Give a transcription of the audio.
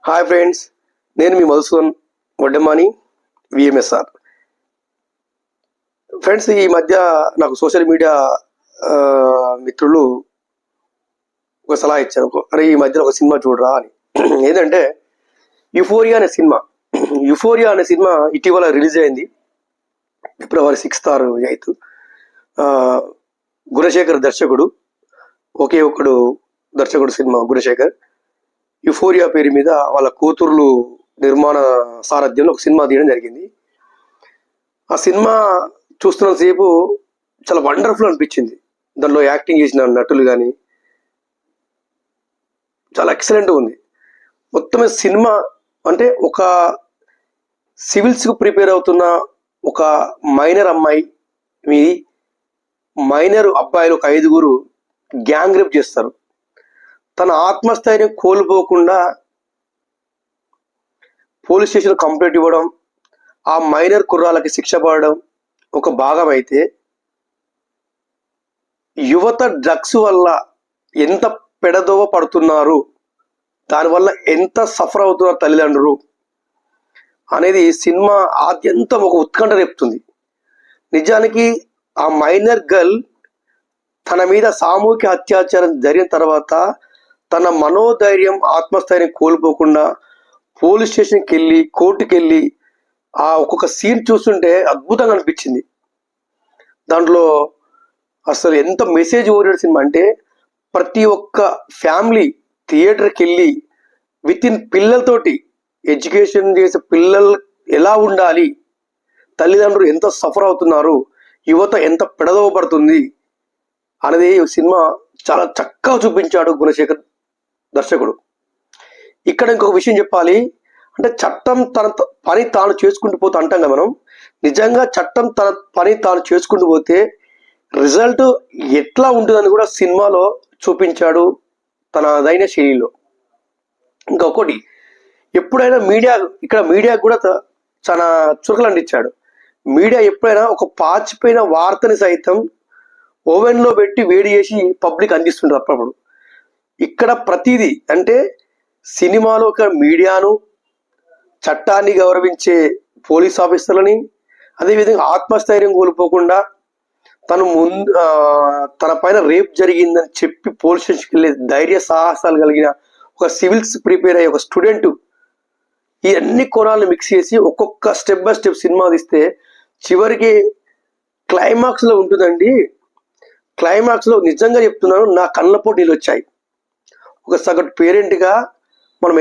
Hi friends, నేను మీ Madhusudan వడ్డమాని విఎంఎస్ఆర్. Friends, ఈ మధ్య నాకు సోషల్ మీడియా మిత్రులు ఒక సలహా ఇచ్చారు. అరే, ఈ మధ్యలో ఒక సినిమా చూడరా అని. ఏంటంటే యుఫోరియా అనే సినిమా. యుఫోరియా అనే సినిమా ఇటీవల రిలీజ్ అయింది, ఫిబ్రవరి 6th or 8th. గుణశేఖర్ దర్శకుడు, ఒకే ఒక్కడు దర్శకుడు సినిమా గుణశేఖర్. యుఫోరియా పేరు మీద వాళ్ళ కూతుర్లు నిర్మాణ సారథ్యంలో ఒక సినిమా తీయడం జరిగింది. ఆ సినిమా చూస్తున్నంతసేపు చాలా వండర్ఫుల్ అనిపించింది. దానిలో యాక్టింగ్ చేసిన నటులు కానీ చాలా ఎక్సలెంట్ ఉంది. మొత్తం సినిమా అంటే ఒక సివిల్స్కు ప్రిపేర్ అవుతున్న ఒక మైనర్ అమ్మాయి మీ మైనర్ అబ్బాయిలు ఒక 5గురు గ్యాంగ్ రేప్ చేస్తారు. తన ఆత్మస్థైర్యం కోల్పోకుండా పోలీస్ స్టేషన్ కంప్లైంట్ ఇవ్వడం, ఆ మైనర్ కుర్రాలకి శిక్ష పడడం ఒక భాగం అయితే, యువత డ్రగ్స్ వల్ల ఎంత పెడదోవ పడుతున్నారు, దానివల్ల ఎంత సఫర్ అవుతున్నారు తల్లిదండ్రులు అనేది సినిమా ఆద్యంతం ఒక ఉత్కంఠ రేపుతుంది. నిజానికి ఆ మైనర్ గర్ల్ తన మీద సామూహిక అత్యాచారం జరిగిన తర్వాత తన మనోధైర్యం ఆత్మస్థైర్యం కోల్పోకుండా పోలీస్ స్టేషన్కి వెళ్ళి కోర్టుకి వెళ్ళి ఆ ఒక్కొక్క సీన్ చూస్తుంటే అద్భుతంగా అనిపించింది. దాంట్లో అసలు ఎంత మెసేజ్ ఓరియంటెడ్ సినిమా అంటే, ప్రతి ఒక్క ఫ్యామిలీ థియేటర్కి వెళ్ళి విత్ ఇన్ పిల్లలతోటి ఎడ్యుకేషన్ చేసే పిల్లలు ఎలా ఉండాలి, తల్లిదండ్రులు ఎంత సఫర్ అవుతున్నారు, యువత ఎంత పెడదవపడుతుంది అనేది సినిమా చాలా చక్కగా చూపించాడు గుణశేఖర్ దర్శకుడు. ఇక్కడ ఇంకొక విషయం చెప్పాలి అంటే, చట్టం తన పని తాను చేసుకుంటూ పోతే అంటాం కదా మనం. నిజంగా చట్టం తన పని తాను చేసుకుంటూ పోతే రిజల్ట్ ఎట్లా ఉంటుందని కూడా సినిమాలో చూపించాడు తనదైన శైలిలో. ఇంకొకటి, ఎప్పుడైనా మీడియా కూడా చాలా చురుకులు అందించాడు. మీడియా ఎప్పుడైనా ఒక పాచిపోయిన వార్తని సైతం ఓవెన్లో పెట్టి వేడి చేసి పబ్లిక్ అందిస్తుంటారు అప్పుడప్పుడు. ఇక్కడ ప్రతిదీ అంటే సినిమాలో ఒక మీడియాను, చట్టాన్ని గౌరవించే పోలీస్ ఆఫీసర్లని, అదేవిధంగా ఆత్మస్థైర్యం కోల్పోకుండా తన పైన రేప్ జరిగిందని చెప్పి పోలీస్ స్టేషన్కి వెళ్ళే ధైర్య సాహసాలు కలిగిన ఒక సివిల్స్ ప్రిపేర్ అయ్యే ఒక స్టూడెంట్, ఈ అన్ని కోణాలను మిక్స్ చేసి ఒక్కొక్క స్టెప్ బై స్టెప్ సినిమా తీస్తే చివరికి క్లైమాక్స్లో ఉంటుందండి. క్లైమాక్స్లో నిజంగా చెప్తున్నాను, నా కళ్ళపోటు నీళ్ళు వచ్చాయి. ఒక సగటు పేరెంట్గా మనం